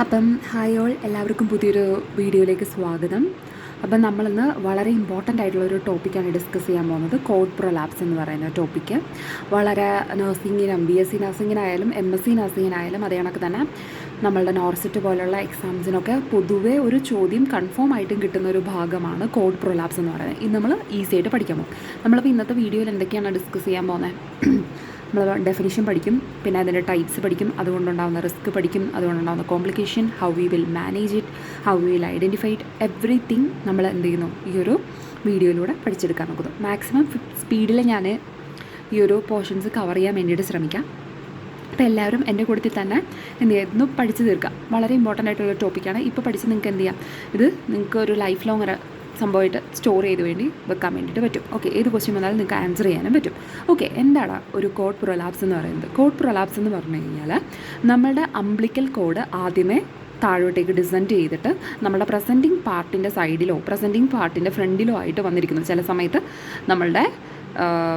അപ്പം hi all, എല്ലാവർക്കും പുതിയൊരു വീഡിയോയിലേക്ക് സ്വാഗതം. അപ്പം നമ്മളിന്ന് വളരെ ഇമ്പോർട്ടൻ്റ് ആയിട്ടുള്ളൊരു ടോപ്പിക്കാണ് ഡിസ്കസ് ചെയ്യാൻ പോകുന്നത്. കോഡ് പ്രൊലാപ്സ് എന്ന് പറയുന്ന ടോപ്പിക്ക് വളരെ നഴ്സിങ്ങിനും BSc നഴ്സിങ്ങിനായാലും MSc നഴ്സിങ്ങിനായാലും അതേ കണക്ക് തന്നെ നമ്മളുടെ നോർസിറ്റ് പോലുള്ള എക്സാംസിനൊക്കെ പൊതുവേ ഒരു ചോദ്യം കൺഫേം ആയിട്ടും കിട്ടുന്ന ഒരു ഭാഗമാണ് കോഡ് പ്രൊലാപ്സ് എന്ന് പറയുന്നത്. ഇത് നമ്മൾ ഈസി ആയിട്ട് പഠിക്കാൻ പോകും. നമ്മളിപ്പോൾ ഇന്നത്തെ വീഡിയോയിൽ എന്തൊക്കെയാണ് ഡിസ്കസ് ചെയ്യാൻ പോകുന്നത്? നമ്മൾ ഡെഫിനിഷൻ പഠിക്കും, പിന്നെ അതിൻ്റെ ടൈപ്സ് പഠിക്കും, അതുകൊണ്ടുണ്ടാകുന്ന റിസ്ക് പഠിക്കും, അതുകൊണ്ടുണ്ടാകുന്ന complication, how we will manage it, how we will identify it, everything നമ്മൾ എന്ത് ചെയ്യുന്നു ഈ ഒരു വീഡിയോയിലൂടെ പഠിച്ചെടുക്കാൻ നോക്കുന്നു. മാക്സിമം സ്പീഡിൽ ഞാൻ ഈ ഒരു പോർഷൻസ് കവർ ചെയ്യാൻ വേണ്ടിയിട്ട് ശ്രമിക്കാം. അപ്പോൾ എല്ലാവരും എൻ്റെ കൂട്ടത്തിൽ തന്നെ എന്ത് ചെയ്യുന്നു പഠിച്ച് തീർക്കാം. വളരെ ഇമ്പോർട്ടൻ്റ് ആയിട്ടുള്ള ടോപ്പിക്കാണ്. ഇപ്പോൾ പഠിച്ച് നിങ്ങൾക്ക് എന്ത് ചെയ്യാം, ഇത് നിങ്ങൾക്ക് ഒരു ലൈഫ് ലോങ് സംഭവമായിട്ട് സ്റ്റോർ ചെയ്ത് വേണ്ടി വെക്കാൻ വേണ്ടിയിട്ട് പറ്റും. ഓക്കെ, ഏത് ക്വസ്റ്റ്യൻ വന്നാലും നിങ്ങൾക്ക് ആൻസർ ചെയ്യാനും പറ്റും. ഓക്കെ, എന്താണ് ഒരു കോഡ് പ്രൊലാപ്സ് എന്ന് പറയുന്നത്? കോഡ് പ്രൊലാപ്സ് എന്ന് പറഞ്ഞു കഴിഞ്ഞാൽ നമ്മളുടെ അംബ്ലിക്കൽ കോഡ് ആദ്യമേ താഴോട്ടേക്ക് ഡിസെൻഡ് ചെയ്തിട്ട് നമ്മുടെ പ്രസൻറ്റിങ് പാർട്ടിൻ്റെ സൈഡിലോ പ്രസൻറ്റിങ് പാർട്ടിൻ്റെ ഫ്രണ്ടിലോ ആയിട്ട് വന്നിരിക്കുന്നു. ചില സമയത്ത് നമ്മളുടെ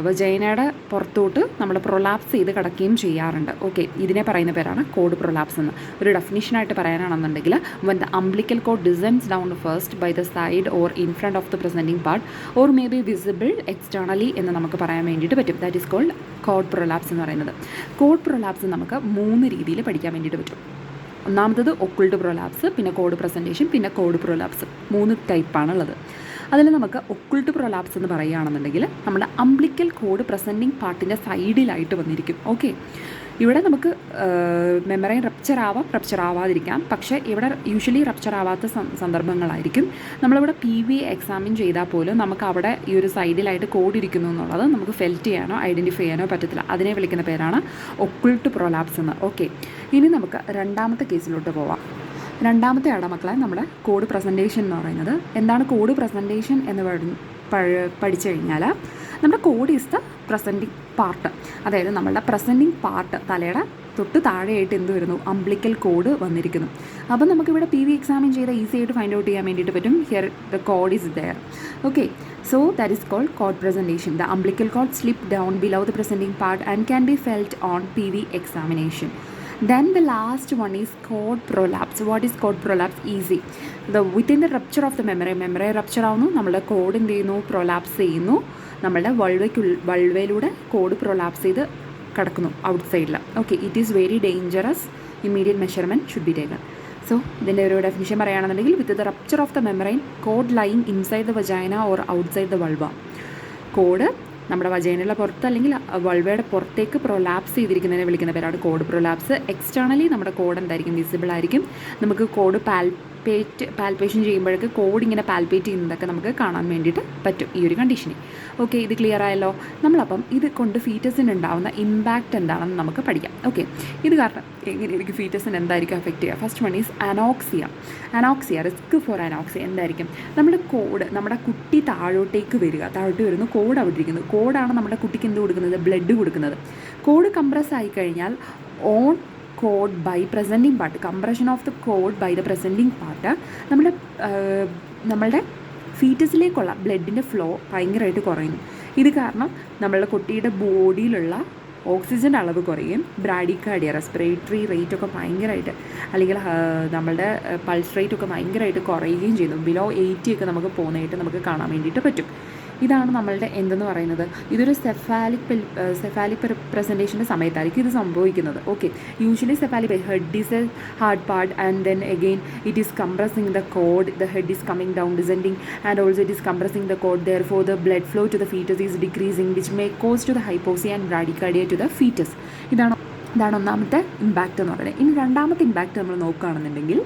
വജൈനയുടെ പുറത്തോട്ട് നമ്മൾ പ്രൊലാപ്സ് ചെയ്ത് കിടക്കുകയും ചെയ്യാറുണ്ട്. ഓക്കെ, ഇതിനെ പറയുന്ന പേരാണ് കോഡ് പ്രൊലാപ്സ് എന്ന്. ഒരു ഡെഫിനിഷനായിട്ട് പറയാനാണെന്നുണ്ടെങ്കിൽ, when the umbilical cord descends down first by the side or in front of the presenting part or may be visible externally എന്ന് നമുക്ക് പറയാൻ വേണ്ടിയിട്ട് പറ്റും. That is called cord prolapse എന്ന് പറയുന്നത്. കോഡ് പ്രൊലാപ്സ് നമുക്ക് 3 രീതിയിൽ പഠിക്കാൻ വേണ്ടിയിട്ട് പറ്റും. ഒന്നാമത്തത് ഒക്കുൾട്ട് പ്രൊലാപ്സ്, പിന്നെ കോഡ് പ്രസൻറ്റേഷൻ, പിന്നെ കോഡ് പ്രൊലാപ്സ്. 3 ടൈപ്പാണുള്ളത്. അതിൽ നമുക്ക് ഒക്കുൾട്ട് പ്രൊലാപ്സ് എന്ന് പറയുകയാണെന്നുണ്ടെങ്കിൽ നമ്മുടെ അംബ്ലിക്കൽ കോഡ് പ്രസൻറ്റിങ് പാർട്ടിൻ്റെ സൈഡിലായിട്ട് വന്നിരിക്കും. ഓക്കെ, ഇവിടെ നമുക്ക് മെമ്മറൈൻ റപ്ചർ ആവാതിരിക്കാം. പക്ഷേ ഇവിടെ യൂഷ്വലി റപ്ചർ ആവാത്ത സന്ദർഭങ്ങളായിരിക്കും. നമ്മളിവിടെ PV എക്സാമിൻ ചെയ്താൽ പോലും നമുക്ക് അവിടെ ഈ ഒരു സൈഡിലായിട്ട് കോഡ് ഇരിക്കുന്നു എന്നുള്ളത് നമുക്ക് ഫെൽറ്റ് ചെയ്യാനോ ഐഡൻറ്റിഫൈ ചെയ്യാനോ പറ്റത്തില്ല. അതിനെ വിളിക്കുന്ന പേരാണ് ഒക്കുൾട്ട് പ്രൊലാപ്സ് എന്ന്. ഓക്കെ, ഇനി നമുക്ക് രണ്ടാമത്തെ കേസിലോട്ട് പോവാം. രണ്ടാമത്തെയാണ് മക്കളെ നമ്മുടെ കോഡ് പ്രസൻറ്റേഷൻ എന്ന് പറയുന്നത്. എന്താണ് കോഡ് പ്രസൻറ്റേഷൻ എന്ന് പഠിച്ചു കഴിഞ്ഞാൽ, നമ്മുടെ code is the presenting part. അതായത് നമ്മളുടെ പ്രസൻറ്റിങ് പാർട്ട് തലയുടെ തൊട്ട് താഴെയായിട്ട് എന്ത് വരുന്നു, അംബ്ലിക്കൽ കോഡ് വന്നിരിക്കുന്നു. അപ്പം നമുക്കിവിടെ PV എക്സാമിൻ ചെയ്ത ഈസി ആയിട്ട് ഫൈൻഡ് ഔട്ട് ചെയ്യാൻ വേണ്ടിയിട്ട് പറ്റും. Here the cord is there. Okay, so that is called chord presentation. The umbilical cord slip down below the presenting part and can be felt on PV examination. Then the last one is chord prolapse. What is chord prolapse? Easy. Within the rupture of the memory rupture ആവുന്നു, നമ്മുടെ code എന്ത് ചെയ്യുന്നു, prolapse ചെയ്യുന്നു. നമ്മളുടെ വൾവയിലൂടെ code prolapse ചെയ്ത് കിടക്കുന്നു out സൈഡിൽ. Okay, it is very dangerous. Immediate measurement should be taken. So ഇതിൻ്റെ ഒരു ഡെഫിനിഷൻ പറയുകയാണെന്നുണ്ടെങ്കിൽ, with the rupture of the membrane code lying inside the vagina or outside the vulva. Code നമ്മുടെ വജൈനയുടെ പുറത്ത് അല്ലെങ്കിൽ വൾവയുടെ പുറത്തേക്ക് പ്രൊലാപ്സ് ചെയ്തിരിക്കുന്നതിനെ വിളിക്കുന്ന പേരാണ് കോഡ് പ്രൊലാപ്സ്. എക്സ്റ്റേണലി നമ്മുടെ കോഡ് എന്തായിരിക്കും, വിസിബിൾ ആയിരിക്കും. നമുക്ക് കോഡ് പാൽപേഷൻ ചെയ്യുമ്പോഴേക്ക് കോഡ് ഇങ്ങനെ പാൽപേറ്റ് ചെയ്യുന്നതൊക്കെ നമുക്ക് കാണാൻ വേണ്ടിയിട്ട് പറ്റും ഈ ഒരു കണ്ടീഷനിൽ. ഓക്കെ, ഇത് ക്ലിയർ ആയല്ലോ. നമ്മളപ്പം ഇത് കൊണ്ട് ഫീറ്റസിന് ഉണ്ടാകുന്ന ഇമ്പാക്റ്റ് എന്താണെന്ന് നമുക്ക് പഠിക്കാം. ഓക്കെ, ഇത് കാരണം എങ്ങനെയായിരിക്കും ഫീറ്റസിന് എന്തായിരിക്കും എഫക്റ്റ് ചെയ്യുക? First one is anoxia. Risk for anoxia എന്തായിരിക്കും? നമ്മുടെ കോഡ്, നമ്മുടെ കുട്ടി താഴോട്ട് വരുന്നു, കോഡ് അവിടെ ഇരിക്കുന്നു. കോഡാണ് നമ്മുടെ കുട്ടിക്ക് എന്ത് കൊടുക്കുന്നത്, ബ്ലഡ് കൊടുക്കുന്നത്. കോഡ് കംപ്രസ് ആയി കഴിഞ്ഞാൽ on cord by presenting part, compression of the cord by the presenting part, നമ്മളുടെ ഫീറ്റസിലേക്കുള്ള ബ്ലഡിൻ്റെ ഫ്ലോ ഭയങ്കരമായിട്ട് കുറയുന്നു. ഇത് കാരണം നമ്മളുടെ കുട്ടിയുടെ ബോഡിയിലുള്ള ഓക്സിജൻ്റെ അളവ് കുറയും. ബ്രാഡിക്കാർഡിയ, റെസ്പിറേറ്ററി റേറ്റ് ഒക്കെ ഭയങ്കരമായിട്ട്, അല്ലെങ്കിൽ നമ്മളുടെ പൾസ് റേറ്റ് ഒക്കെ ഭയങ്കരമായിട്ട് കുറയുകയും ചെയ്യുന്നു. ബിലോ 80 ഒക്കെ നമുക്ക് പോകുന്നതായിട്ട് നമുക്ക് കാണാൻ വേണ്ടിയിട്ട് പറ്റും. ഇതാണ് നമ്മളുടെ എന്തെന്ന് പറയുന്നത്. ഇതൊരു സെഫാലിക് പ്രസൻറ്റേഷൻ്റെ സമയത്തായിരിക്കും ഇത് സംഭവിക്കുന്നത്. Okay, usually cephalic head is a hard part and then again it is compressing the cord, the head is coming down descending and also it is compressing the cord. Therefore the blood flow to the foetus is decreasing which may cause to the hypoxia and bradycardia to the foetus. ഇതാണ് ഒന്നാമത്തെ impact എന്ന് പറയുന്നത്. ഇനി രണ്ടാമത്തെ impact നമ്മൾ നോക്കുകയാണെന്നുണ്ടെങ്കിൽ,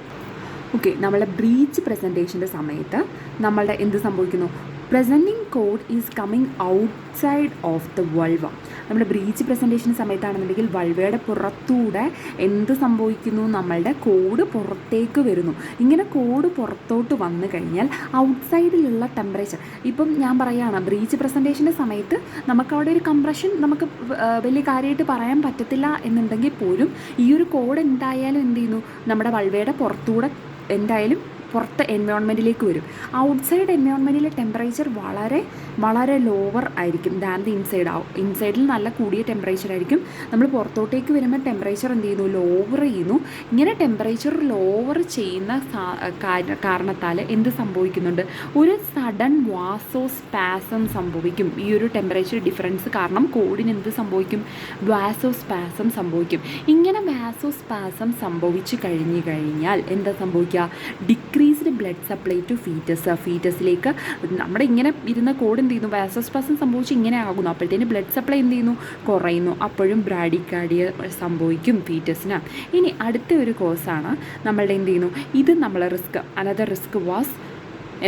okay, നമ്മളുടെ breach പ്രസൻറ്റേഷൻ്റെ സമയത്ത് നമ്മളുടെ എന്ത് സംഭവിക്കുന്നു, presenting code is coming outside of the vulva. നമ്മുടെ ബ്രീച്ച് പ്രസൻറ്റേഷൻ സമയത്താണെന്നുണ്ടെങ്കിൽ വൾവയുടെ പുറത്തൂടെ എന്ത് സംഭവിക്കുന്നു, നമ്മളുടെ കോഡ് പുറത്തേക്ക് വരുന്നു. ഇങ്ങനെ കോഡ് പുറത്തോട്ട് വന്നു കഴിഞ്ഞാൽ ഔട്ട്സൈഡിലുള്ള ടെമ്പറേച്ചർ, ഇപ്പം ഞാൻ പറയുകയാണ്, ബ്രീച്ച് പ്രസൻറ്റേഷൻ്റെ സമയത്ത് നമുക്കവിടെ ഒരു കംപ്രഷൻ നമുക്ക് വലിയ കാര്യമായിട്ട് പറയാൻ പറ്റത്തില്ല എന്നുണ്ടെങ്കിൽ പോലും ഈ ഒരു കോഡ് എന്തായാലും എന്ത് ചെയ്യുന്നു, നമ്മുടെ വൾവയുടെ പുറത്തൂടെ എന്തായാലും പുറത്ത് എൻവയോൺമെൻറ്റിലേക്ക് വരും. ഔട്ട്സൈഡ് എൻവയോൺമെൻറ്റിലെ ടെമ്പറേച്ചർ വളരെ വളരെ ലോവർ ആയിരിക്കും ദാൻ ദി ഇൻസൈഡ്. ഇൻസൈഡിൽ നല്ല കൂടിയ ടെമ്പറേച്ചർ ആയിരിക്കും. നമ്മൾ പുറത്തോട്ടേക്ക് വരുമ്പോൾ ടെമ്പറേച്ചർ എന്ത് ചെയ്യുന്നു, ലോവർ ചെയ്യുന്നു. ഇങ്ങനെ ടെമ്പറേച്ചർ ലോവർ ചെയ്യുന്ന കാരണത്താൽ എന്ത് സംഭവിക്കുന്നുണ്ട്, ഒരു സഡൻ വാസോസ്പാസം സംഭവിക്കും. ഈ ഒരു ടെമ്പറേച്ചർ ഡിഫറൻസ് കാരണം കോഡിന് എന്ത് സംഭവിക്കും, വാസോസ്പാസം സംഭവിക്കും. ഇങ്ങനെ വാസോസ്പാസം സംഭവിച്ചു കഴിഞ്ഞാൽ എന്താ സംഭവിക്കുക, ഡിക്രീസ്ഡ് ബ്ലഡ് സപ്ലൈ ടു ഫീറ്റസിലേക്ക് നമ്മുടെ ഇങ്ങനെ ഇരുന്ന കോഡ് എന്ത് ചെയ്യുന്നു, വാസോസ്പാസം സംഭവിച്ച് ഇങ്ങനെ ആകുന്നു. അപ്പോഴത്തേന് ബ്ലഡ് സപ്ലൈ എന്ത് ചെയ്യുന്നു, കുറയുന്നു. അപ്പോഴും ബ്രാഡിക്കാർഡിയ സംഭവിക്കും ഫീറ്റസിന്. ഇനി അടുത്ത ഒരു കോഴ്സാണ് നമ്മളുടെ എന്ത് ചെയ്യുന്നു, ഇത് നമ്മൾ അനദർ റിസ്ക് വാസ്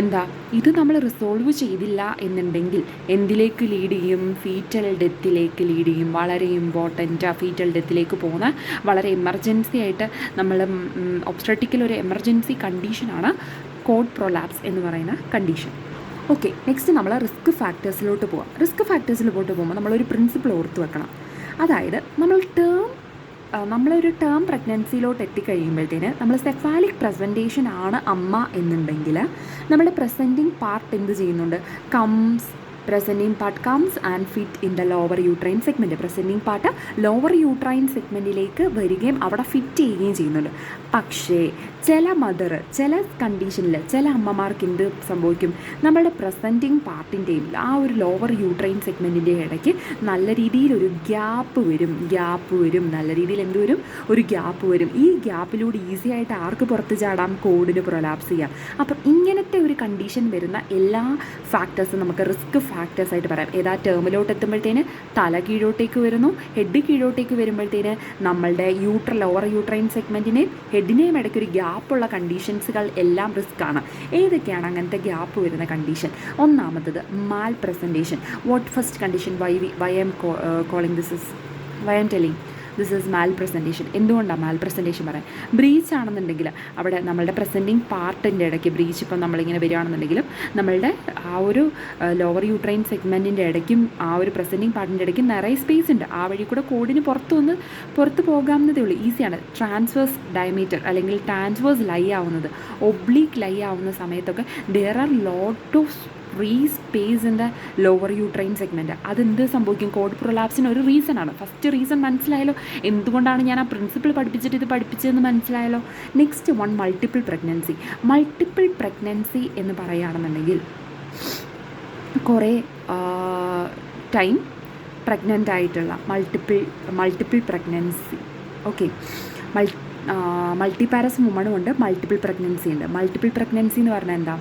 എന്താ, ഇത് നമ്മൾ റിസോൾവ് ചെയ്തില്ല എന്നുണ്ടെങ്കിൽ എന്തിലേക്ക് ലീഡ് ചെയ്യും, ഫീറ്റൽ ഡെത്തിലേക്ക് ലീഡ് ചെയ്യും. വളരെ ഇമ്പോർട്ടൻ്റ്, ഫീറ്റൽ ഡെത്തിലേക്ക് പോകുന്ന വളരെ എമർജൻസി ആയിട്ട് നമ്മൾ ഒബ്സ്ട്രറ്റിക്കൽ ഒരു എമർജൻസി കണ്ടീഷനാണ് കോഡ് പ്രൊലാപ്സ് എന്ന് പറയുന്ന കണ്ടീഷൻ. ഓക്കെ, നെക്സ്റ്റ് നമ്മൾ റിസ്ക് ഫാക്ടേഴ്സിലോട്ട് പോകാം. റിസ്ക് ഫാക്ടേഴ്സിലോട്ട് പോകുമ്പോൾ നമ്മളൊരു പ്രിൻസിപ്പിൾ ഓർത്ത് വെക്കണം. അതായത് നമ്മളൊരു ടേം പ്രഗ്നൻസിയിലോട്ട് എത്തിക്കഴിയുമ്പോഴത്തേന് നമ്മൾ സെഫാലിക് പ്രസൻറ്റേഷൻ ആണ് അമ്മ എന്നുണ്ടെങ്കിൽ നമ്മുടെ പ്രസൻറ്റിങ് പാർട്ട് എന്ത് ചെയ്യുന്നുണ്ട്, presenting part comes and fit in the lower uterine segment. Presenting part lower uterine സെഗ്മെൻറ്റിലേക്ക് വരികയും അവിടെ ഫിറ്റ് ചെയ്യുകയും ചെയ്യുന്നുണ്ട്. പക്ഷേ ചില കണ്ടീഷനിൽ ചില അമ്മമാർക്ക് എന്ത് സംഭവിക്കും, നമ്മളുടെ പ്രസൻറ്റിങ് പാർട്ടിൻ്റെയും ആ ഒരു ലോവർ യൂട്രൈൻ സെഗ്മെൻറ്റിൻ്റെ ഇടയ്ക്ക് നല്ല രീതിയിലൊരു ഗ്യാപ്പ് വരും. നല്ല രീതിയിൽ എന്ത് വരും, ഒരു ഗ്യാപ്പ് വരും. ഈ ഗ്യാപ്പിലൂടെ ഈസി ആയിട്ട് ആർക്ക് പുറത്ത് ചാടാം, കോഡിന് പ്രൊലാപ്സ് ചെയ്യാം. അപ്പം ഇങ്ങനത്തെ ഒരു കണ്ടീഷൻ വരുന്ന എല്ലാ ഫാക്ടേഴ്സും നമുക്ക് റിസ്ക് ഫാക്ടേഴ്സായിട്ട് പറയാം. ഏതാ ടേമിലോട്ട് എത്തുമ്പോഴത്തേന് തല കീഴോട്ടേക്ക് വരുന്നു, ഹെഡ് കീഴോട്ടേക്ക് വരുമ്പോഴത്തേന് നമ്മളുടെ ലോവർ യൂട്രൈൻ സെഗ്മെൻറ്റിനെയും ഹെഡിനെയും ഇടയ്ക്ക് ഒരു ഗ്യാപ്പുള്ള കണ്ടീഷൻസുകൾ എല്ലാം റിസ്ക് ആണ്. ഏതൊക്കെയാണ് അങ്ങനത്തെ ഗ്യാപ്പ് വരുന്ന കണ്ടീഷൻ? ഒന്നാമത്തത് malpresentation. What first condition, why I am telling this is malpresentation. എന്തുകൊണ്ടാണ് മാൽ പ്രസൻറ്റേഷൻ പറയാൻ? ബ്രീച്ച് ആണെന്നുണ്ടെങ്കിൽ അവിടെ നമ്മളുടെ പ്രസൻറ്റിങ് പാർട്ടിൻ്റെ ഇടയ്ക്ക് ബ്രീച്ച് ഇപ്പം നമ്മളിങ്ങനെ വരികയാണെന്നുണ്ടെങ്കിലും നമ്മളുടെ ആ ഒരു ലോവർ യൂട്രൈൻ സെഗ്മെൻറ്റിൻ്റെ ഇടയ്ക്കും ആ ഒരു പ്രസൻറ്റിങ് പാർട്ടിൻ്റെ ഇടയ്ക്കും നിറയെ സ്പേസ് ഉണ്ട്. ആ വഴി കൂടെ കോഡിന് പുറത്ത് പോകാവുന്നതേ ഉള്ളൂ, ഈസിയാണ്. ട്രാൻസ്വേഴ്സ് ഡയമീറ്റർ അല്ലെങ്കിൽ ട്രാൻസ്വേഴ്സ് ലൈ ആവുന്നത്, ഒബ്ലീക്ക് ലൈ ആവുന്ന സമയത്തൊക്കെ there are lot of free space in the lower uterine segment. അതെന്ത് സംഭവിക്കും, കോഡ് പ്രൊലാപ്സിന് ഒരു റീസണാണ്. ഫസ്റ്റ് റീസൺ മനസ്സിലായല്ലോ, എന്തുകൊണ്ടാണ് ഞാൻ ആ പ്രിൻസിപ്പിൾ പഠിപ്പിച്ചിട്ട് ഇത് പഠിപ്പിച്ചതെന്ന് മനസ്സിലായല്ലോ. നെക്സ്റ്റ് വൺ, മൾട്ടിപ്പിൾ പ്രഗ്നൻസി എന്ന് പറയുകയാണെന്നുണ്ടെങ്കിൽ കുറേ ടൈം പ്രഗ്നൻ്റ് ആയിട്ടുള്ള മൾട്ടിപ്പിൾ പ്രഗ്നൻസി. ഓക്കെ, മൾട്ടിപാരസ് വുമണും ഉണ്ട്, മൾട്ടിപ്പിൾ പ്രഗ്നൻസി ഉണ്ട്. മൾട്ടിപ്പിൾ പ്രഗ്നൻസി എന്ന് പറഞ്ഞാൽ എന്താ,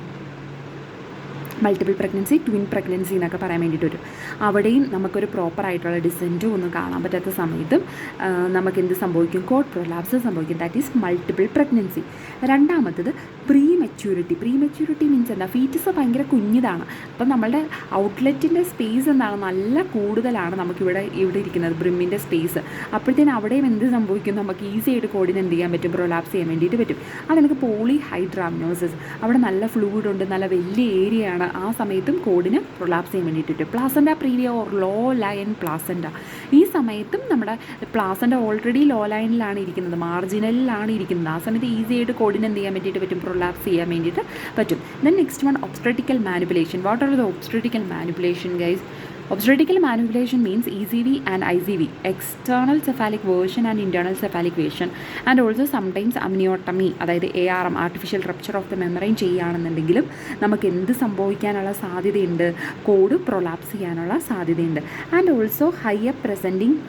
മൾട്ടിപ്പിൾ പ്രഗ്നൻസി, ട്വിൻ പ്രഗ്നൻസി എന്നൊക്കെ പറയാൻ വേണ്ടിയിട്ട് വരും. അവിടെയും നമുക്കൊരു പ്രോപ്പറായിട്ടുള്ള ഡിസെൻറ്റും ഒന്നും കാണാൻ പറ്റാത്ത സമയത്തും നമുക്ക് എന്ത് സംഭവിക്കും, കോഡ് പ്രൊലാപ്സ് സംഭവിക്കും. That is multiple pregnancy. രണ്ടാമത്തത് പ്രീ മെച്യൂരിറ്റി മീൻസ് എന്താ, ഫീറ്റസ് ഭയങ്കര കുഞ്ഞിതാണ്. അപ്പം നമ്മളുടെ ഔട്ട്ലെറ്റിൻ്റെ സ്പേസ് എന്താണ്, നല്ല കൂടുതലാണ് നമുക്കിവിടെ ഇരിക്കുന്നത്, ബ്രിമ്മിൻ്റെ സ്പേസ്. അപ്പോഴത്തേനും അവിടെയും എന്ത് സംഭവിക്കും, നമുക്ക് ഈസി ആയിട്ട് കോഡിന് എന്ത് ചെയ്യാൻ പറ്റും, പ്രൊലാപ്സ് ചെയ്യാൻ വേണ്ടിയിട്ട് പറ്റും. അതെനിക്ക് പോളിഹൈഡ്രാമിനോസിസ്, അവിടെ നല്ല ഫ്ലൂയിഡ് ഉണ്ട്, നല്ല വലിയ ഏരിയ ആണ്. ആ സമയത്തും കോഡിന് പ്രൊലാപ്സ് ചെയ്യാൻ വേണ്ടിയിട്ട് placenta previa or low lying placenta. ഈ സമയത്തും നമ്മുടെ പ്ലാസൻഡ ഓൾറെഡി ലോ ലൈനിലാണ് ഇരിക്കുന്നത്, മാർജിനലിലാണ് ഇരിക്കുന്നത്. ആ സമയത്ത് ഈസി ആയിട്ട് കോഡിന് എന്ത് ചെയ്യാൻ വേണ്ടിയിട്ട് പറ്റും, പ്രൊലാപ്സ് ചെയ്യാൻ വേണ്ടിയിട്ട് പറ്റും. Then next one, obstetrical manipulation. What are the obstetrical manipulation guys? Obstetrical manipulation means ECV and ICV, external cephalic version and internal cephalic version, and also sometimes amniotomy, അതായത് ARM, artificial rupture of the membrane ചെയ്യുകയാണെന്നുണ്ടെങ്കിലും നമുക്ക് എന്ത് സംഭവിക്കാനുള്ള സാധ്യതയുണ്ട്, cord prolapse ചെയ്യാനുള്ള സാധ്യതയുണ്ട്. And also higher presenting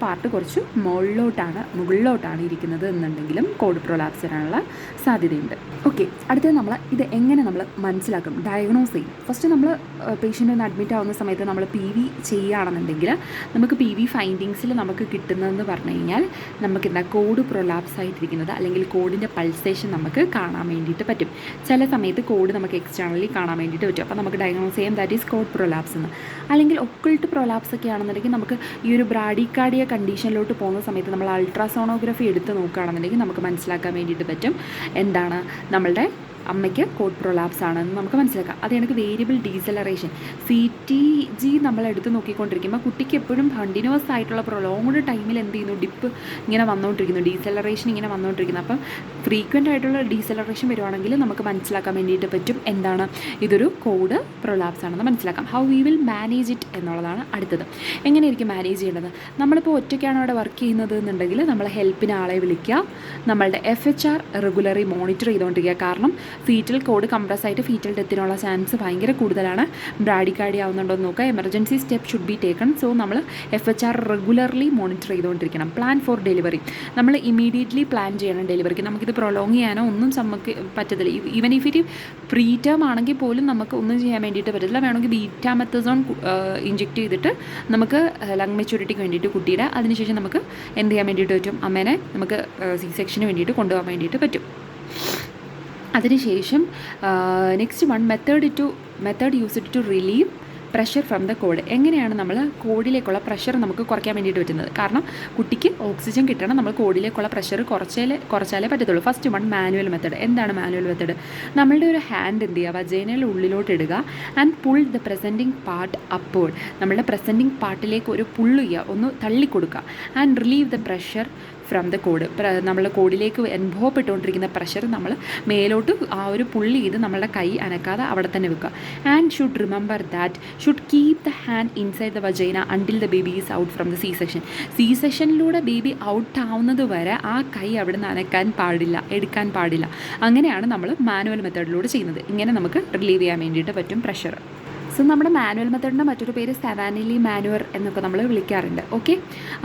part കുറച്ച് മുകളിലോട്ടാണ് ഇരിക്കുന്നത് എന്നുണ്ടെങ്കിലും കോഡ് പ്രൊലാപ്സ് ചെയ്യാനുള്ള സാധ്യതയുണ്ട്. ഓക്കെ, അടുത്തത് ഇത് എങ്ങനെ നമ്മൾ മനസ്സിലാക്കും, ഡയഗ്നോസ് ചെയ്യും. ഫസ്റ്റ് നമ്മൾ പേഷ്യൻ്റ് ഒന്ന് അഡ്മിറ്റ് ആവുന്ന സമയത്ത് നമ്മൾ PV ചെയ്യുകയാണെന്നുണ്ടെങ്കിൽ നമുക്ക് PV ഫൈൻഡിങ്സിൽ നമുക്ക് കിട്ടുന്നതെന്ന് പറഞ്ഞു കഴിഞ്ഞാൽ നമുക്ക് കോഡ് പ്രൊലാപ്സ് ആയിട്ടിരിക്കുന്നത് അല്ലെങ്കിൽ കോഡിൻ്റെ പൾസേഷൻ നമുക്ക് കാണാൻ വേണ്ടിയിട്ട് പറ്റും. ചില സമയത്ത് കോഡ് നമുക്ക് എക്സ്റ്റേണലി കാണാൻ വേണ്ടിയിട്ട് പറ്റും. അപ്പോൾ നമുക്ക് ഡയഗ്നോസ് ചെയ്യാം ദാറ്റ് ഈസ് കോഡ് പ്രൊലാപ്സ് എന്ന്. അല്ലെങ്കിൽ ഒക്കൾട്ട് പ്രൊലാപ്സ് ഒക്കെ ആണെന്നുണ്ടെങ്കിൽ നമുക്ക് ഈ ഒരു ബ്രാഡിക്കാർഡിയ കണ്ടീഷനിലോട്ട് പോകുന്ന സമയത്ത് നമ്മൾ അൾട്രാസോണോഗ്രഫി എടുത്ത് നോക്കുകയാണെന്നുണ്ടെങ്കിൽ നമുക്ക് മനസ്സിലാക്കാൻ വേണ്ടിയിട്ട് പറ്റും എന്താണ് നമ്മളുടെ അമ്മയ്ക്ക് കോഡ് പ്രൊലാപ്സ് ആണെന്ന് നമുക്ക് മനസ്സിലാക്കാം. അത് എനിക്ക് വേരിയബിൾ ഡീസലറേഷൻ CTG നമ്മൾ എടുത്ത് നോക്കിക്കൊണ്ടിരിക്കുമ്പോൾ കുട്ടിക്ക് എപ്പോഴും കണ്ടിന്യൂസ് ആയിട്ടുള്ള പ്രൊലോങ്ഡ് ടൈമിൽ എന്ത് ചെയ്യുന്നു, ഡിപ്പ് ഇങ്ങനെ വന്നുകൊണ്ടിരിക്കുന്നു, ഡീസലറേഷൻ ഇങ്ങനെ വന്നുകൊണ്ടിരിക്കുന്നു. അപ്പം ഫ്രീക്വൻ്റ് ആയിട്ടുള്ള ഡീസലറേഷൻ വരുവാണെങ്കിൽ നമുക്ക് മനസ്സിലാക്കാൻ വേണ്ടിയിട്ട് പറ്റും എന്താണ് ഇതൊരു കോഡ് പ്രൊലാപ്സ് ആണെന്ന് മനസ്സിലാക്കാം. How we will manage it എന്നുള്ളതാണ് അടുത്തത്. എങ്ങനെയായിരിക്കും മാനേജ് ചെയ്യേണ്ടത്? നമ്മളിപ്പോൾ ഒറ്റയ്ക്കാണ് അവിടെ വർക്ക് ചെയ്യുന്നത് എന്നുണ്ടെങ്കിൽ നമ്മൾ ഹെൽപ്പിന് ആളെ വിളിക്കുക, നമ്മളുടെ FHR റെഗുലറി മോണിറ്റർ ചെയ്തുകൊണ്ടിരിക്കുക. കാരണം ഫീറ്റൽ കോഡ് കംപ്രസ് ആയിട്ട് ഫീറ്റൽ ഡെത്തിനുള്ള ചാൻസ് ഭയങ്കര കൂടുതലാണ്. ബ്രാഡിക്കാർഡി ആവുന്നുണ്ടോ എന്ന് നോക്കുക. Emergency step should be taken. So നമ്മൾ FHR റെഗുലർലി മോണിറ്റർ ചെയ്തുകൊണ്ടിരിക്കണം. പ്ലാൻ ഫോർ ഡെലിവറി, നമ്മൾ ഇമീഡിയറ്റ്ലി പ്ലാൻ ചെയ്യണം ഡെലിവറിക്ക്. നമുക്കിത് പ്രൊലോങ് ചെയ്യാനോ ഒന്നും നമുക്ക് പറ്റത്തില്ല. Even if it preterm ആണെങ്കിൽ പോലും നമുക്ക് ഒന്നും ചെയ്യാൻ വേണ്ടിയിട്ട് പറ്റത്തില്ല. വേണമെങ്കിൽ ബീറ്റാമെത്തസോൺ ഇഞ്ചെക്ട് ചെയ്തിട്ട് നമുക്ക് ലങ് മെച്യൂരിറ്റിക്ക് വേണ്ടിയിട്ട് കുട്ടിയുടെ, അതിനുശേഷം നമുക്ക് എന്ത് ചെയ്യാൻ വേണ്ടിയിട്ട് പറ്റും, അമ്മേനെ നമുക്ക് C-സെക്ഷന് വേണ്ടിയിട്ട് കൊണ്ടുപോകാൻ വേണ്ടിയിട്ട് പറ്റും. അതിനുശേഷം next one method used to relieve pressure from the cord. എങ്ങനെയാണ് നമ്മൾ കോഡിലേക്കുള്ള പ്രഷർ നമുക്ക് കുറയ്ക്കാൻ വേണ്ടിയിട്ട് പറ്റുന്നത്? കാരണം കുട്ടിക്ക് ഓക്സിജൻ കിട്ടണം, നമ്മൾ കോഡിലേക്കുള്ള പ്രഷർ കുറച്ചാലേ പറ്റത്തുള്ളൂ. First one manual method. എന്താണ് മാനുവൽ മെത്തേഡ്? നമ്മളുടെ ഒരു ഹാൻഡ് എന്ത് ചെയ്യുക, വജൈനൽ ഉള്ളിലോട്ട് ഇടുക and pull the presenting part upward. നമ്മളുടെ പ്രസൻറ്റിംഗ് പാർട്ടിലേക്ക് ഒരു പുള്ള് ചെയ്യുക, ഒന്ന് തള്ളിക്കൊടുക്കുക. And relieve the pressure from the cord. നമ്മളുടെ കോഡിലേക്ക് അനുഭവപ്പെട്ടുകൊണ്ടിരിക്കുന്ന പ്രഷർ നമ്മൾ മേലോട്ട് ആ ഒരു പുള്ളി ചെയ്ത് നമ്മളുടെ കൈ അനക്കാതെ അവിടെ തന്നെ വെക്കുക. And should remember that should keep the hand inside the vagina until the baby is out from the C-section. C-സെക്ഷനിലൂടെ ബേബി ഔട്ട് ആവുന്നത് വരെ ആ കൈ അവിടെ നിന്ന് അനക്കാൻ പാടില്ല, എടുക്കാൻ പാടില്ല. അങ്ങനെയാണ് നമ്മൾ മാനുവൽ മെത്തേഡിലൂടെ ചെയ്യുന്നത്. ഇങ്ങനെ നമുക്ക് റിലീവ് ചെയ്യാൻ വേണ്ടിയിട്ട് പറ്റും പ്രഷർ. സോ നമ്മുടെ മാനുവൽ മെത്തേഡിൻ്റെ മറ്റൊരു പേര് സെവാനിലി മാനുവർ എന്നൊക്കെ നമ്മൾ വിളിക്കാറുണ്ട്. ഓക്കെ,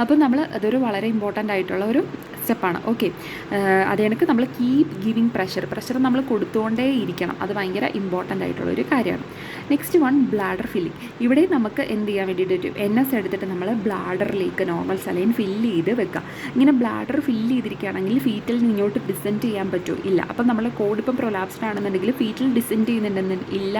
അപ്പോൾ നമ്മൾ അതൊരു വളരെ ഇമ്പോർട്ടൻ്റ് ആയിട്ടുള്ള ഒരു സ്റ്റെപ്പാണ്. ഓക്കെ, അത് കണക്ക് നമ്മൾ കീപ് ഗിവിങ് പ്രഷർ നമ്മൾ കൊടുത്തുകൊണ്ടേ ഇരിക്കണം. അത് ഭയങ്കര ഇമ്പോർട്ടൻ്റ് ആയിട്ടുള്ളൊരു കാര്യമാണ്. Next one bladder filling. ഇവിടെ നമുക്ക് എന്ത് ചെയ്യാൻ വേണ്ടിയിട്ട് പറ്റും, NS എടുത്തിട്ട് നമ്മൾ ബ്ലാഡറിലേക്ക് നോർമൽ സലൈൻ ഫില്ല് ചെയ്ത് വെക്കുക. ഇങ്ങനെ ബ്ലാഡർ ഫില്ല് ചെയ്തിരിക്കുകയാണെങ്കിൽ ഫീറ്റൽ ഇങ്ങോട്ട് ഡിസെൻഡ് ചെയ്യാൻ പറ്റുമോ? ഇല്ല. അപ്പം നമ്മൾ കോഡ് ഇപ്പം പ്രൊലാപ്സ്ഡ് ആണെന്നുണ്ടെങ്കിൽ ഫീറ്റൽ ഡിസെൻഡ് ഇല്ല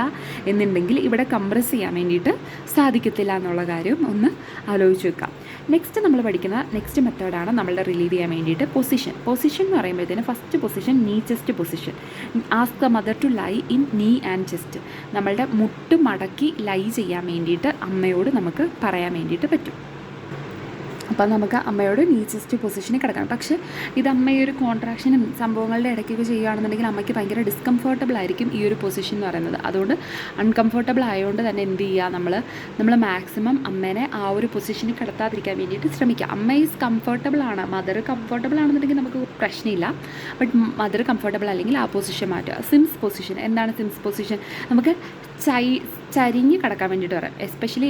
എന്നുണ്ടെങ്കിൽ ഇവിടെ കംപ്രസ് ചെയ്യാൻ വേണ്ടിയിട്ട് സാധിക്കത്തില്ല എന്നുള്ള കാര്യം ഒന്ന് ആലോചിച്ച് വെക്കാം. നെക്സ്റ്റ് നമ്മൾ പഠിക്കുന്ന നെക്സ്റ്റ് മെത്തേഡാണ് നമ്മളുടെ റിലീവ് ചെയ്യാൻ വേണ്ടിയിട്ട് പൊസിഷൻ എന്ന് പറയുമ്പോഴത്തേന് first position knee chest position. Ask the mother to lie in knee and chest. നമ്മളുടെ മുട്ട് മടക്കി ലൈ ചെയ്യാൻ വേണ്ടിയിട്ട് അമ്മയോട് നമുക്ക് പറയാൻ വേണ്ടിയിട്ട് പറ്റും. അപ്പം നമുക്ക് അമ്മയോട് നീ ചെസ്റ്റ് പൊസിഷനിൽ കിടക്കണം. പക്ഷേ ഇത് അമ്മ ഈ ഒരു കോൺട്രാക്ഷനും സംഭവങ്ങളുടെ ഇടയ്ക്കൊക്കെ ചെയ്യുകയാണെന്നുണ്ടെങ്കിൽ അമ്മയ്ക്ക് ഭയങ്കര ഡിസ്കംഫർട്ടബിൾ ആയിരിക്കും ഈ ഒരു പൊസിഷൻ എന്ന് പറയുന്നത്. അതുകൊണ്ട് അൺകംഫർട്ടബിൾ ആയതുകൊണ്ട് തന്നെ എന്ത് ചെയ്യുക, നമ്മൾ മാക്സിമം അമ്മേനെ ആ ഒരു പൊസിഷനിൽ കിടത്താതിരിക്കാൻ വേണ്ടിയിട്ട് ശ്രമിക്കുക. അമ്മ ഈസ് കംഫർട്ടബിൾ ആണ്, മദർ കംഫർട്ടബിൾ ആണെന്നുണ്ടെങ്കിൽ നമുക്ക് പ്രശ്നമില്ല. ബട്ട് മദർ കംഫർട്ടബിൾ അല്ലെങ്കിൽ ആ പൊസിഷൻ മാറ്റുക. Sims position. എന്താണ് സിംസ് പൊസിഷൻ? നമുക്ക് ചരിഞ്ഞ് കിടക്കാൻ വേണ്ടിയിട്ട് പറയാം. എസ്പെഷ്യലി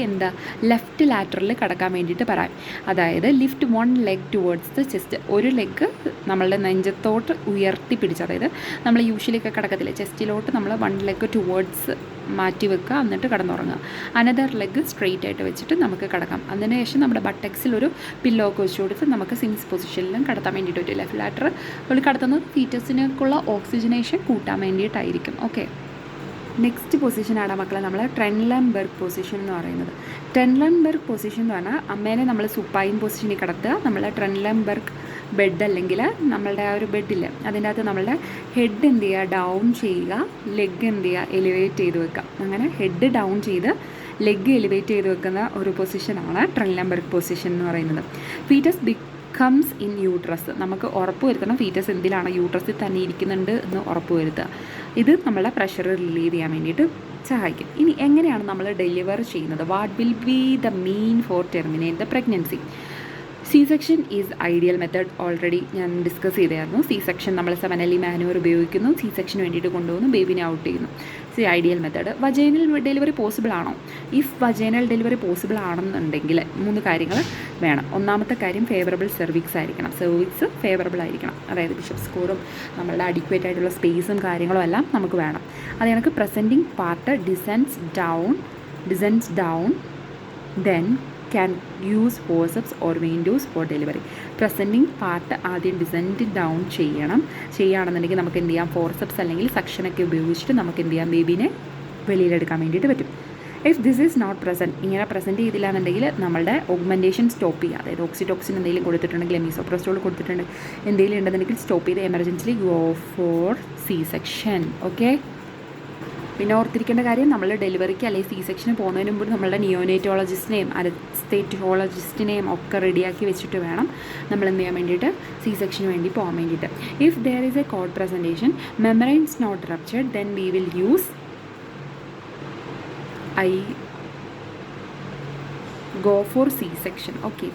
ലെഫ്റ്റ് ലാറ്ററലിൽ കിടക്കാൻ വേണ്ടിയിട്ട് പറയാം. അതായത് lift one leg towards the chest. ഒരു ലെഗ് നമ്മളുടെ നെഞ്ചത്തോട്ട് ഉയർത്തി പിടിച്ച്, അതായത് നമ്മൾ യൂഷ്വലിയൊക്കെ കിടക്കത്തില്ലേ, ചെസ്റ്റിലോട്ട് നമ്മൾ വൺ ലെഗ് ടുവേർഡ്സ് മാറ്റി വെക്കുക, എന്നിട്ട് കിടന്നുറങ്ങുക. അനദർ ലെഗ് സ്ട്രെയിറ്റ് ആയിട്ട് വെച്ചിട്ട് നമുക്ക് കിടക്കാം. അതിനുശേഷം നമ്മുടെ ബട്ടക്സിൽ ഒരു പില്ലോ ഒക്കെ വെച്ച് കൊടുത്ത് നമുക്ക് സിംസ് പൊസിഷനിലും കിടത്താൻ വേണ്ടിയിട്ട് പറ്റും. ലെഫ്റ്റ് ലാറ്റർ കിടത്തുന്നത് ഫീറ്റസിനൊക്കെയുള്ള ഓക്സിജനേഷൻ കൂട്ടാൻ വേണ്ടിയിട്ടായിരിക്കും. ഓക്കെ, നെക്സ്റ്റ് പൊസിഷനാണ് മക്കളെ നമ്മൾ ട്രെൻലൻബർഗ് പൊസിഷൻ എന്ന് പറയുന്നത്. ട്രെൻലൻബർഗ് പൊസിഷൻ എന്ന് പറഞ്ഞാൽ അമ്മേനെ നമ്മൾ സുപ്പൈൻ പൊസിഷനിൽ കിടത്തുക. നമ്മൾ ട്രെൻലൻബർഗ് ബെഡ് അല്ലെങ്കിൽ നമ്മളുടെ ആ ഒരു ബെഡില്ല, അതിൻ്റെ അകത്ത് നമ്മളുടെ ഹെഡ് എന്ത് ചെയ്യുക, ഡൗൺ ചെയ്യുക, ലെഗ് എന്ത് ചെയ്യുക, എലിവേറ്റ് ചെയ്ത് വെക്കുക. അങ്ങനെ ഹെഡ് ഡൗൺ ചെയ്ത് ലെഗ് എലിവേറ്റ് ചെയ്ത് വെക്കുന്ന ഒരു പൊസിഷനാണ് ട്രെൻലൻബർഗ് പൊസിഷൻ എന്ന് പറയുന്നത്. Foetus comes in uterus. നമുക്ക് ഉറപ്പ് വരുത്തണം ഫീറ്റസ് എന്തിലാണ്, യൂട്രസിൽ തന്നെ ഇരിക്കുന്നുണ്ട് എന്ന് ഉറപ്പ് വരുത്തുക. ഇത് നമ്മളെ പ്രഷർ റിലീവ് ചെയ്യാൻ വേണ്ടിയിട്ട് സഹായിക്കും. ഇനി എങ്ങനെയാണ് നമ്മൾ ഡെലിവർ ചെയ്യുന്നത്? What will be the mean for terminate the pregnancy? C-section is ideal method. Already ഞാൻ ഡിസ്കസ് ചെയ്തായിരുന്നു. C-സെക്ഷൻ നമ്മൾ സെവനലി മാനുവർ ഉപയോഗിക്കുന്നു, C-സെക്ഷന് വേണ്ടിയിട്ട് കൊണ്ടുപോകുന്നു, ബേബിനെ ഔട്ട് ചെയ്യുന്നു. Ideal method. Vaginal delivery possible ആണോ? ഇഫ് വജൈനൽ ഡെലിവറി പോസിബിൾ ആണെന്നുണ്ടെങ്കിൽ 3 കാര്യങ്ങൾ വേണം. ഒന്നാമത്തെ കാര്യം ഫേവറബിൾ സെർവിക്സ് ആയിരിക്കണം. സെർവിക്സ് ഫേവറബിൾ ആയിരിക്കണം, അതായത് ബിഷപ്പ് സ്കോറും നമ്മളുടെ അഡിക്വേറ്റ് ആയിട്ടുള്ള സ്പേസും കാര്യങ്ങളും എല്ലാം നമുക്ക് വേണം. അത് കണക്ക് presenting part descends down then can use forceps or Windows four delivery. Presenting part ആദ്യം ഡിസെൻഡ് ഡൗൺ ചെയ്യുകയാണെന്നുണ്ടെങ്കിൽ നമുക്ക് എന്ത് ചെയ്യാം, ഫോർസെപ്സ് അല്ലെങ്കിൽ സക്ഷനൊക്കെ ഉപയോഗിച്ചിട്ട് നമുക്ക് എന്ത് ചെയ്യാം, ബേബീനെ വെളിയിലെടുക്കാൻ വേണ്ടിയിട്ട് പറ്റും. If this is not present, ഇങ്ങനെ പ്രസൻറ്റ് ചെയ്തില്ല എന്നുണ്ടെങ്കിൽ നമ്മളുടെ ഓഗ്മെൻറ്റേഷൻ സ്റ്റോപ്പ് ചെയ്യുക. അതായത് ഓക്സിറ്റോക്സിൻ എന്തെങ്കിലും കൊടുത്തിട്ടുണ്ടെങ്കിൽ മീസോപ്രസ്റ്റോൾ കൊടുത്തിട്ടുണ്ട് എന്തെങ്കിലും ഉണ്ടെന്നുണ്ടെങ്കിൽ സ്റ്റോപ്പ് ചെയ്ത് emergently go for C section. Okay, പിന്നെ ഓർത്തിരിക്കേണ്ട കാര്യം, നമ്മൾ ഡെലിവറിക്ക് അല്ലെങ്കിൽ സി സെക്ഷന് പോകുന്നതിന് മുമ്പ് നമ്മളുടെ നിയോനേറ്റോളജിസ്റ്റിനെയും അനസ്തേറ്റിയോളജിസ്റ്റിനെയും ഒക്കെ റെഡിയാക്കി വെച്ചിട്ട് വേണം നമ്മൾ എന്ത് ചെയ്യാൻ വേണ്ടിയിട്ട്, സി സെക്ഷന് വേണ്ടി പോകാൻ വേണ്ടിയിട്ട്. If there is a cord presentation, membranes not ruptured, then we will use I go for C-section. Okay,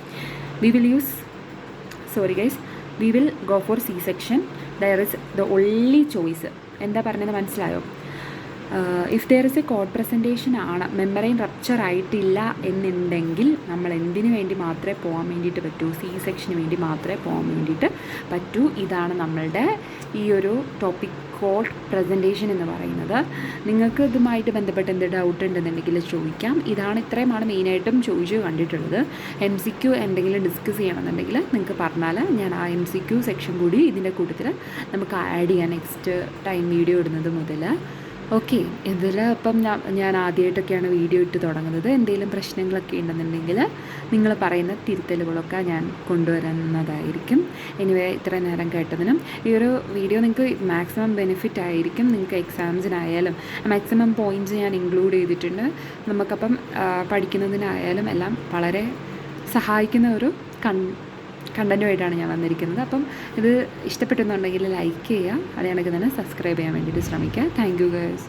we will use, sorry guys, we will go for C-section. There is the only choice. എന്താ പറഞ്ഞത് മനസ്സിലായോ? If there is a cord presentation ആണ്, membrane rupture ആയിട്ടില്ല എന്നുണ്ടെങ്കിൽ നമ്മൾ എന്തിനു വേണ്ടി മാത്രമേ പോകാൻ വേണ്ടിയിട്ട് പറ്റൂ, സി സെക്ഷന് വേണ്ടി മാത്രമേ പോകാൻ വേണ്ടിയിട്ട് പറ്റൂ. ഇതാണ് നമ്മളുടെ ഈ ഒരു ടോപ്പിക് കോഡ് പ്രസൻറ്റേഷൻ എന്ന് പറയുന്നത്. നിങ്ങൾക്ക് ഇതുമായിട്ട് ബന്ധപ്പെട്ട് എന്ത് ഡൗട്ട് ഉണ്ടെന്നുണ്ടെങ്കിൽ ചോദിക്കാം. ഇത്രയുമാണ് മെയിനായിട്ടും ചോദിച്ചു കണ്ടിട്ടുള്ളത്. MCQ എന്തെങ്കിലും ഡിസ്കസ് ചെയ്യണമെന്നുണ്ടെങ്കിൽ നിങ്ങൾക്ക് പറഞ്ഞാൽ ഞാൻ ആ MCQ സെക്ഷൻ കൂടി ഇതിൻ്റെ കൂട്ടത്തിൽ നമുക്ക് ആഡ് ചെയ്യാം നെക്സ്റ്റ് ടൈം വീഡിയോ ഇടുന്നത് മുതൽ. ഓക്കെ, ഇതിൽ ഇപ്പം ഞാൻ ആദ്യമായിട്ടൊക്കെയാണ് വീഡിയോ ഇട്ട് തുടങ്ങുന്നത്. എന്തെങ്കിലും പ്രശ്നങ്ങളൊക്കെ ഉണ്ടെന്നുണ്ടെങ്കിൽ നിങ്ങൾ പറയുന്ന തിരുത്തലുകളൊക്കെ ഞാൻ കൊണ്ടുവരുന്നതായിരിക്കും. എനിവേ, ഇത്ര നേരം കേട്ടതിനും ഈ ഒരു വീഡിയോ നിങ്ങൾക്ക് മാക്സിമം ബെനിഫിറ്റ് ആയിരിക്കും. നിങ്ങൾക്ക് എക്സാംസിനായാലും മാക്സിമം പോയിൻറ്റ്സ് ഞാൻ ഇൻക്ലൂഡ് ചെയ്തിട്ടുണ്ട്. നമുക്കപ്പം പഠിക്കുന്നതിനായാലും എല്ലാം വളരെ സഹായിക്കുന്ന ഒരു കണ്ടൻറ്റുമായിട്ടാണ് ഞാൻ വന്നിരിക്കുന്നത്. അപ്പം ഇത് ഇഷ്ടപ്പെട്ടെന്നുണ്ടെങ്കിൽ ലൈക്ക് ചെയ്യുക, അതേ കണക്ക് തന്നെ സബ്സ്ക്രൈബ് ചെയ്യാൻ വേണ്ടിയിട്ട് ശ്രമിക്കുക. Thank you guys.